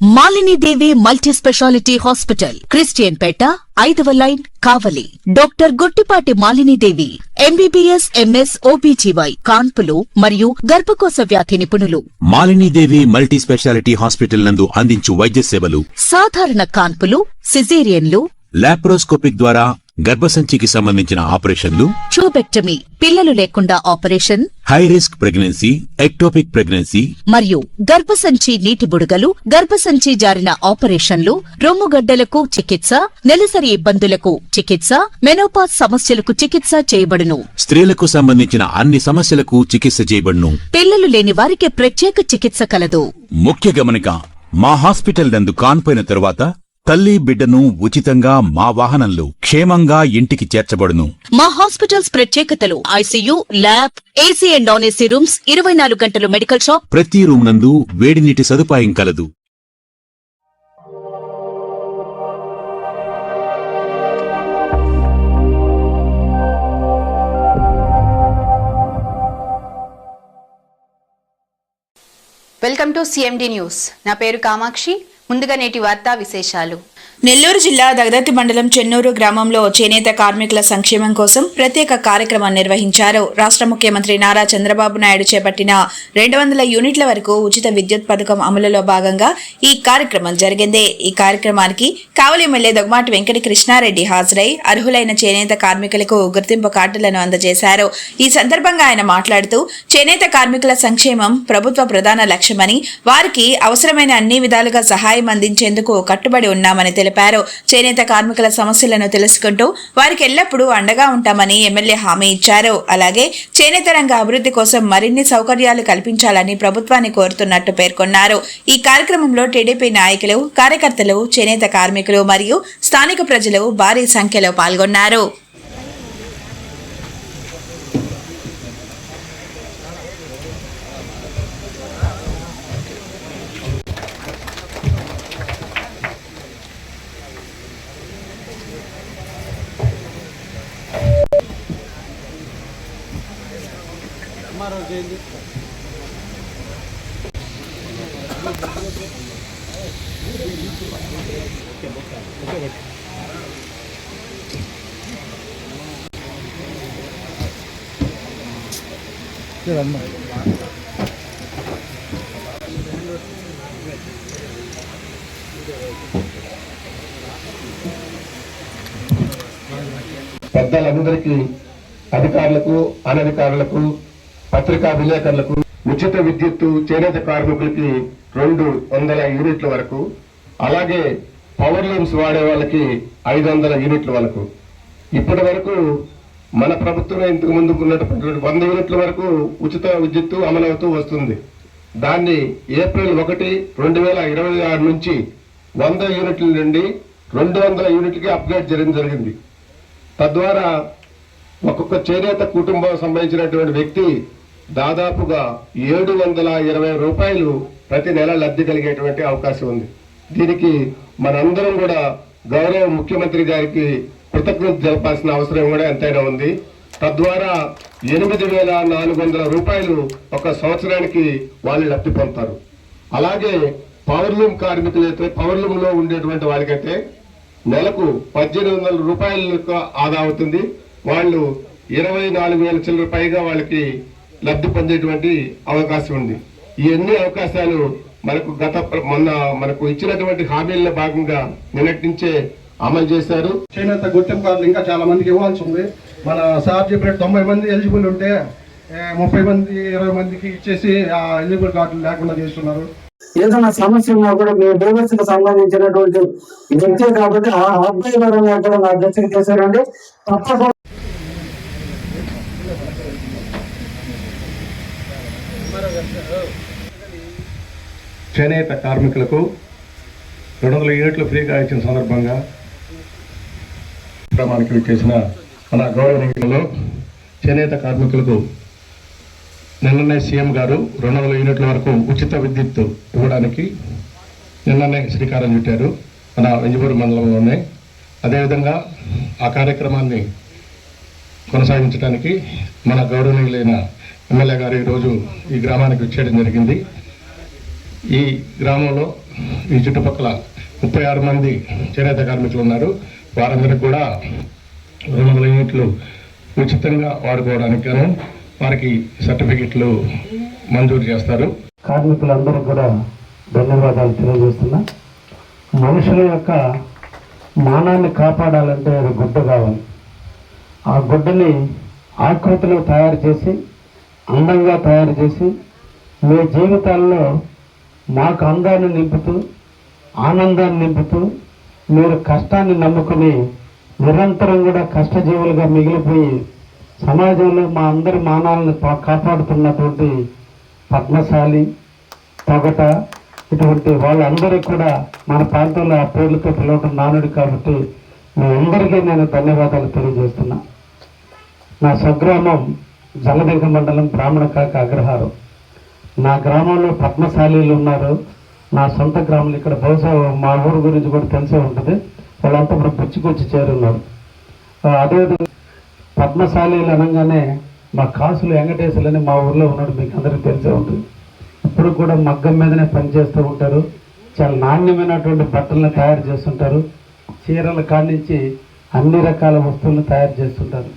Malini Devi multi specialty hospital, Christian Peta, 5వ line, Kavali. Doctor Guttipati Malinidevi, MBBS, MS, OBGY, కాన్పులు మరియు గర్భకోశ వ్యాధి నిపుణులు. మాలినీదేవి మల్టీ స్పెషాలిటీ హాస్పిటల్ నందు అందించు వైద్య సేవలు: సాధారణ కాన్పులు, సిజేరియన్లు, లాప్రోస్కోపిక్ ద్వారా గర్భసంచికి సంబంధించిన ఆపరేషన్లు, ట్యూబెక్టమీ, పిల్లలు లేకుండా operation, high risk pregnancy, ectopic pregnancy మరియు గర్భసంచి నీటి బుడగలు, గర్భసంచి జారిన ఆపరేషన్లు, రొమ్ముగడ్డలకు చికిత్స, నెలసరి ఇబ్బందులకు చికిత్స, మెనోపాజ్ సమస్యలకు చికిత్స చేయబడును. స్త్రీలకు సంబంధించిన అన్ని సమస్యలకు చికిత్స చేయబడును. పిల్లలు లేని వారికి ప్రత్యేక చికిత్స కలదు. ముఖ్య గమనిక: మా హాస్పిటల్ నందు కాన్పోయిన తరువాత తల్లి బిడ్డను ఉచితంగా మా వాహనంలో క్షేమంగా ఇంటికి చేర్చబడును. మా హాస్పిటల్స్ ప్రత్యేకతలు: ICU, lab, AC and non AC rooms, 24 గంటలు మెడికల్ షాప్, ప్రతి రూమ్ నందు వేడి నీటి సదుపాయం కలదు. Welcome to CMD news. నా పేరు కామాక్షి. ముందుగా నేటి వార్తా విశేషాలు. నెల్లూరు జిల్లా దగదత్తి మండలం చెన్నూరు గ్రామంలో చేనేత కార్మికుల సంక్షేమం కోసం ప్రత్యేక కార్యక్రమం నిర్వహించారు. రాష్ట్ర ముఖ్యమంత్రి నారా చంద్రబాబు నాయుడు చేపట్టిన 200 యూనిట్ల వరకు ఉచిత విద్యుత్ పథకం అమలులో భాగంగా ఈ కార్యక్రమం జరిగింది. ఈ కార్యక్రమానికి కావలి ఎమ్మెల్యే దొగమాటి వెంకట కృష్ణారెడ్డి హాజరై అర్హులైన చేనేత కార్మికులకు గుర్తింపు కార్డులను అందజేశారు. ఈ సందర్భంగా ఆయన మాట్లాడుతూ, చేనేత కార్మికుల సంక్షేమం ప్రభుత్వ ప్రధాన లక్ష్యమని, వారికి అవసరమైన అన్ని విధాలుగా సహాయం అందించేందుకు కట్టుబడి ఉన్నామని తెలిపారు. చేనేత కార్మికుల సమస్యలను తెలుసుకుంటూ వారికి ఎల్లప్పుడూ అండగా ఉంటామని ఎమ్మెల్యే హామీ ఇచ్చారు. అలాగే చేనేత రంగ అభివృద్ధి కోసం మరిన్ని సౌకర్యాలు కల్పించాలని ప్రభుత్వాన్ని కోరుతున్నట్టు పేర్కొన్నారు. ఈ కార్యక్రమంలో టీడీపీ నాయకులు, కార్యకర్తలు, చేనేత కార్మికులు మరియు స్థానిక ప్రజలు భారీ సంఖ్యలో పాల్గొన్నారు. పెద్దలందరికీ, అధికారులకు, అనధికారులకు, పత్రికా విలేకరులకు ఉచిత విద్యుత్తు చేనేత కార్మికులకి 200 యూనిట్ల వరకు, అలాగే పవర్ లూమ్స్ వాడే వాళ్ళకి 500 యూనిట్ల వరకు. ఇప్పటి వరకు మన ప్రభుత్వం ఇంతకు ముందు ఉన్నటువంటి 100 యూనిట్ల వరకు ఉచిత విద్యుత్తు అమలవుతూ వస్తుంది. దాన్ని ఏప్రిల్ 1, 2026 నుంచి 100 యూనిట్ల నుండి 200 యూనిట్లకి అప్గ్రేడ్ చేయడం జరిగింది. తద్వారా ఒక్కొక్క చేనేత కుటుంబం సంబంధించినటువంటి వ్యక్తి దాదాపుగా 720 రూపాయలు ప్రతి నెల లబ్ధి కలిగేటువంటి అవకాశం ఉంది. దీనికి మనందరం కూడా గౌరవ ముఖ్యమంత్రి గారికి కృతజ్ఞత జరపాల్సిన అవసరం కూడా ఎంతైనా ఉంది. తద్వారా 8,400 రూపాయలు ఒక సంవత్సరానికి వాళ్ళు లబ్ధి పొందుతారు. అలాగే పవర్లూమ్ కార్మికులైతే, పవర్లూమ్ లో ఉండేటువంటి వాళ్ళకైతే నెలకు 1,800 రూపాయలకు ఆదా అవుతుంది. వాళ్ళు 24,000 చిల్లర పైగా వాళ్ళకి లబ్ధి పొందేటువంటి అవకాశం ఉంది. ఈ అన్ని అవకాశాలు మనకు ఇచ్చినటువంటి హామీల్లో భాగంగా నిన్నటి నుంచే అమలు చేశారు. చేనేత గుర్తింపు కార్డులు ఇంకా చాలా మందికి ఇవ్వాల్సి ఉంది. మన సార్ చెప్పినట్టు 90 మంది ఎలిజిబుల్ ఉంటే 30 మంది 20 మందికి ఇచ్చేసి ఆ ఎలిజిబుల్ కార్డులు లేకుండా చేస్తున్నారు. ఏదైనా సమస్య ఉన్నా కూడా మీ డేవర్స్కి సంబంధించినటువంటి వ్యక్తే కాబట్టి ఆ అబ్బాయి పరంగా కూడా నా దృష్టికి చేశారండి. తప్పకుండా చేనేత కార్మికులకు 200 యూనిట్లు ఫ్రీగా ఇచ్చిన సందర్భంగా గ్రామానికి విచ్చేసిన మన గౌరవనీయులలో చేనేత కార్మికులకు నిన్ననే సీఎం గారు 200 యూనిట్ల వరకు ఉచిత విద్యుత్ ఇవ్వడానికి నిన్ననే శ్రీకారం చుట్టారు మన వెంజమూరు మండలంలోనే. అదేవిధంగా ఆ కార్యక్రమాన్ని కొనసాగించడానికి మన గౌరవనీయులైన ఎమ్మెల్యే గారు ఈరోజు ఈ గ్రామానికి వచ్చేయడం జరిగింది. ఈ గ్రామంలో ఈ చుట్టుపక్కల 36 మంది చేనేత కార్మికులు ఉన్నారు. వారందరికీ కూడా 200 యూనిట్లు ఉచితంగా వాడుకోవడానికి గాను వారికి సర్టిఫికెట్లు మంజూరు చేస్తారు. కార్మికులందరూ కూడా ధన్యవాదాలు తెలియజేస్తున్నా. మనుషుల యొక్క మానాన్ని కాపాడాలంటే అది గుడ్డ కావాలి. ఆ గుడ్డని ఆకృతిలో తయారు చేసి అందంగా తయారు చేసి మీ జీవితాల్లో మాకు అందాన్ని నింపుతూ ఆనందాన్ని నింపుతూ మీరు కష్టాన్ని నమ్ముకుని నిరంతరం కూడా కష్టజీవులుగా మిగిలిపోయి సమాజంలో మా అందరి మానాలను కాపాడుతున్నటువంటి పద్మశాలి, తొగట ఇటువంటి వాళ్ళందరికీ కూడా మన ప్రాంతంలో ఆ పేర్లతో పిలవటం నానుడి కాబట్టి మీ అందరికీ నేను ధన్యవాదాలు తెలియజేస్తున్నా. నా స్వగ్రామం జలదింగ మండలం బ్రాహ్మణకాక అగ్రహారం. నా గ్రామంలో పద్మశాలీలు ఉన్నారు. నా సొంత గ్రామంలో ఇక్కడ బహుశా మా ఊరు గురించి కూడా తెలిసే ఉంటుంది. వాళ్ళంతా ఇప్పుడు పుచ్చుకొచ్చి చేరున్నారు. అదేవిధంగా పద్మశాలీలు అనగానే మా కాసులు వెంకటేశ్వరులని మా ఊర్లో ఉన్నాడు, మీకు అందరికీ తెలిసే ఉంటుంది. ఇప్పుడు కూడా మగ్గం మీదనే పనిచేస్తూ ఉంటారు. చాలా నాణ్యమైనటువంటి బట్టలను తయారు చేస్తుంటారు. చీరల కానించి అన్ని రకాల వస్తువులను తయారు చేస్తుంటారు.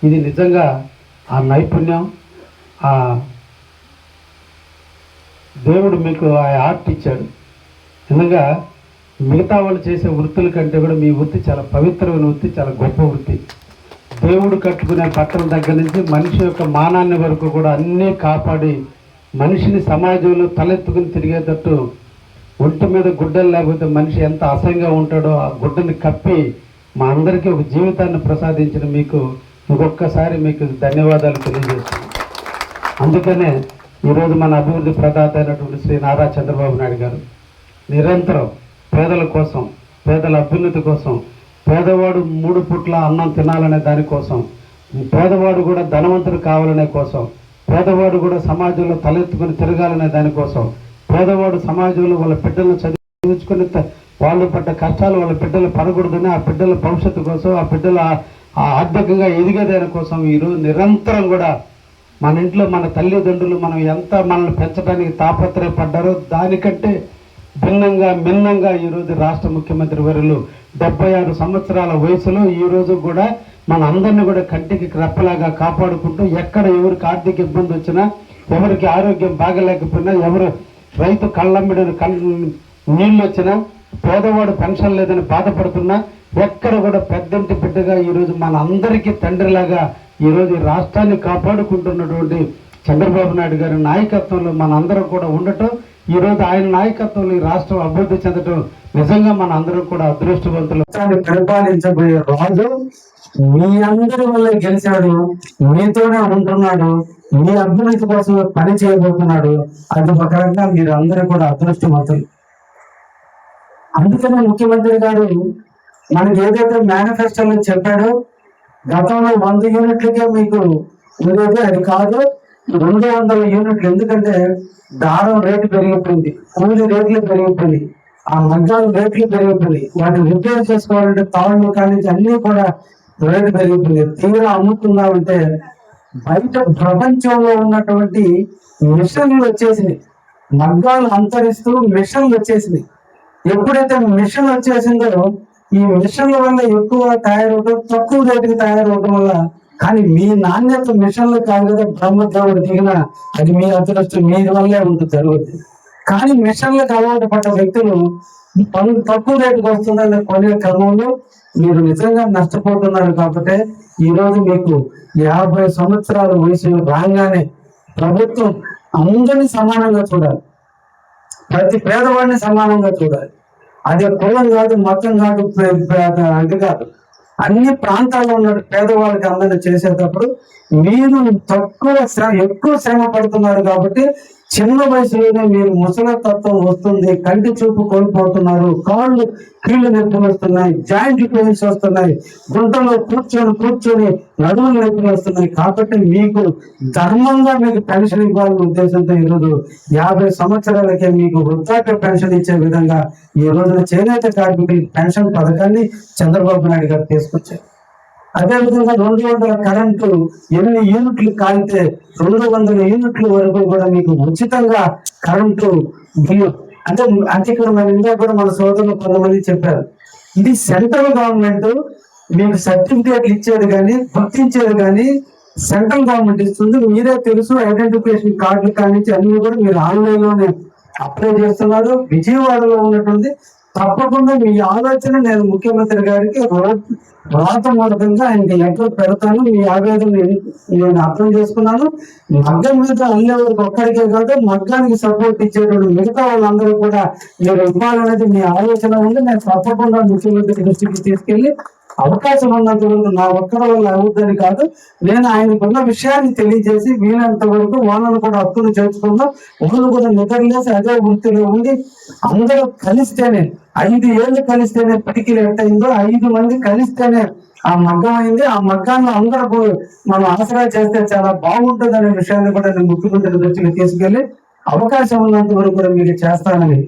ఇది నిజంగా ఆ నైపుణ్యం, ఆ దేవుడు మీకు ఆ ఆర్ట్ ఇచ్చాడు. నిజంగా మిగతా వాళ్ళు చేసే వృత్తుల కంటే కూడా మీ వృత్తి చాలా పవిత్రమైన వృత్తి, చాలా గొప్ప వృత్తి. దేవుడు కట్టుకునే బట్టల దగ్గర నుంచి మనిషి యొక్క మానాన్ని వరకు కూడా అన్నీ కాపాడి మనిషిని సమాజంలో తలెత్తుకుని తిరిగేటట్టు ఒంటి మీద గుడ్డలు లేకపోతే మనిషి ఎంత అసహ్యంగా ఉంటాడో ఆ గుడ్డని కప్పి మా అందరికీ ఒక జీవితాన్ని ప్రసాదించిన మీకు ఇంకొకసారి మీకు ధన్యవాదాలు తెలియజేస్తున్నాను. అందుకనే ఈరోజు మన అభివృద్ధి ప్రదాత అయినటువంటి శ్రీ నారా చంద్రబాబు నాయుడు గారు నిరంతరం పేదల కోసం, పేదల అభ్యున్నతి కోసం, పేదవాడు 3 పూట్ల అన్నం తినాలనే దానికోసం, పేదవాడు కూడా ధనవంతుడు కావాలనే కోసం, పేదవాడు కూడా సమాజంలో తలెత్తుకుని తిరగాలనే దానికోసం, పేదవాడు సమాజంలో వాళ్ళ బిడ్డలను చదివించుకుని వాళ్ళు పడ్డ కష్టాలు వాళ్ళ బిడ్డలు పడకూడదని, ఆ బిడ్డల భవిష్యత్తు కోసం, ఆ బిడ్డల ఆర్థికంగా ఎదిగేదాని కోసం ఈరోజు నిరంతరం కూడా మన ఇంట్లో మన తల్లిదండ్రులు మనం ఎంత మనల్ని పెంచడానికి తాపత్రయపడ్డారో దానికంటే మిన్నంగా ఈరోజు రాష్ట్ర ముఖ్యమంత్రి వర్యులు 76 సంవత్సరాల వయసులో ఈరోజు కూడా మన అందరినీ కూడా కంటికి రెప్పలాగా కాపాడుకుంటూ ఎక్కడ ఎవరికి ఆర్థిక ఇబ్బంది వచ్చినా, ఎవరికి ఆరోగ్యం బాగలేకపోయినా, ఎవరు రైతు కళ్ళమ్మిడిన నీళ్ళు వచ్చినా, పేదవాడు పెన్షన్ లేదని బాధపడుతున్నా, ఎక్కడ కూడా పెద్దంటి బిడ్డగా ఈరోజు మన అందరికీ తండ్రిలాగా ఈరోజు ఈ రాష్ట్రాన్ని కాపాడుకుంటున్నటువంటి చంద్రబాబు నాయుడు గారి నాయకత్వంలో మన అందరం కూడా ఉండటం, ఈరోజు ఆయన నాయకత్వంలో ఈ రాష్ట్రం అభివృద్ధి చెందటం నిజంగా మన అందరం కూడా అదృష్టవంతులు. పరిపాలించబోయే రాజు మీ అందరి వల్ల గెలిచాడు, మీతోనే ఉంటున్నాడు, మీ అభివృద్ధి కోసం పని చేయబోతున్నాడు. అది ఒక రకంగా మీరు అందరూ కూడా అదృష్టవంతులు. అందుకనే ముఖ్యమంత్రి గారు మనకి ఏదైతే మేనిఫెస్టోలో చెప్పాడో గతంలో 100 యూనిట్లకే మీకు ఉండేది, అది కాదు 200 యూనిట్లు. ఎందుకంటే దారం రేటు పెరిగిపోయింది, కూలి రేట్లు పెరిగిపోయింది, ఆ మగ్గాలు రేట్లు పెరిగిపోయింది, వాటిని రిపేర్ చేసుకోవాలంటే తాళ్ళు కానీ అన్ని కూడా రేటు పెరిగిపోయింది. తీరా అమ్ముకుందామంటే బయట ప్రపంచంలో ఉన్నటువంటి మిషన్లు వచ్చేసినాయి, మగ్గాలు అంతరిస్తూ మిషన్లు వచ్చేసినాయి. ఎప్పుడైతే మిషన్ వచ్చేసిందో ఈ మిషన్ల వల్ల ఎక్కువ తయారవడం, తక్కువ రేటుకి తయారవడం వల్ల, కానీ మీ నాణ్యత మిషన్లు కాదు కదా బ్రహ్మదేవుడు దిగిన, అది మీ అదృష్టం, మీ వల్లే ఉంటుంది జరుగుతుంది. కానీ మిషన్లకు అలవాటు పడ్డ వ్యక్తులు తక్కువ రేటుకి వస్తుందని కొనే క్రమంలో మీరు నిజంగా నష్టపోతున్నారు. కాబట్టి ఈరోజు మీకు 50 సంవత్సరాల వయసు రాగానే ప్రభుత్వం అందరినీ సమానంగా చూడాలి, ప్రతి పేదవాడిని సమానంగా చూడాలి. అదే కులం కాదు, మతం కాదు, అది కాదు, అన్ని ప్రాంతాల్లో ఉన్న పేదవాళ్ళకి అందరినీ చేసేటప్పుడు మీరు ఎక్కువ శ్రమ పడుతున్నారు. కాబట్టి చిన్న వయసులోనే మీరు ముసలతత్వం వస్తుంది, కంటి చూపు కోల్పోతున్నారు, కాళ్ళు కీళ్ళు నొప్పులు వస్తున్నాయి, జాయింట్ పెయిన్స్ వస్తున్నాయి, గుంటలో కూర్చొని నడుములు నొప్పులు వస్తున్నాయి. కాబట్టి మీకు ధర్మంగా మీకు పెన్షన్ ఇవ్వాలనే ఉద్దేశంతో ఈరోజు 50 సంవత్సరాలకే మీకు వృద్ధాప్య పెన్షన్ ఇచ్చే విధంగా ఈ రోజున చేనేత కార్మికుల పెన్షన్ పథకాన్ని చంద్రబాబు నాయుడు గారు తీసుకొచ్చారు. అదేవిధంగా 200 కరెంటు ఎన్ని యూనిట్లు కాలితే 200 యూనిట్ల వరకు కూడా మీకు ఉచితంగా కరెంటు బిల్లు అంటే అంటే ఇక్కడ మన ఇండియా కూడా మన సోదరులు కొంతమంది చెప్పారు, ఇది సెంట్రల్ గవర్నమెంట్ మీకు సర్టిఫికేట్లు ఇచ్చేది కానీ గుర్తించేది కానీ సెంట్రల్ గవర్నమెంట్ ఇస్తుంది. మీరే తెలుసు, ఐడెంటిఫికేషన్ కార్డులు కానించి అన్ని కూడా మీరు ఆన్లైన్ లోనే అప్లై చేస్తున్నారు. విజయవాడలో ఉన్నటువంటి తప్పకుండా మీ ఆలోచన నేను ముఖ్యమంత్రి గారికి రాతమూలకంగా ఆయనకి లెటర్ పెడతాను. మీ ఆవేదన నేను అర్థం చేసుకున్నాను. మగ్గం మీద అల్లేవారికి ఒక్కడికే కాదు, మగ్గానికి సపోర్ట్ ఇచ్చేటువంటి మిగతా వాళ్ళందరూ కూడా మీరు ఇవ్వాలనేది మీ ఆలోచన ఉంది. నేను తప్పకుండా ముఖ్యమంత్రి దృష్టికి తీసుకెళ్లి అవకాశం ఉన్నంత వరకు నా ఒక్కరి వల్ల అవుద్దని కాదు, నేను ఆయనకున్న విషయాన్ని తెలియజేసి వీలంత వరకు వాళ్ళను కూడా హక్కును చేర్చుకుందాం. వాళ్ళు కూడా నిద్రలేసి అదే వృత్తిలో ఉండి అందరూ కలిస్తేనే 5 ఏళ్ళు కలిస్తేనే పిటికీలు ఎట్టయిందో 5 మంది కలిస్తేనే ఆ మగ్గం అయింది. ఆ మగ్గాన్ని అందరూ మనం ఆసరా చేస్తే చాలా బాగుంటుంది అనే విషయాన్ని కూడా నేను ముఖ్యమంత్రి దృష్టికి తీసుకెళ్లి అవకాశం ఉన్నంత వరకు కూడా మీరు చేస్తానని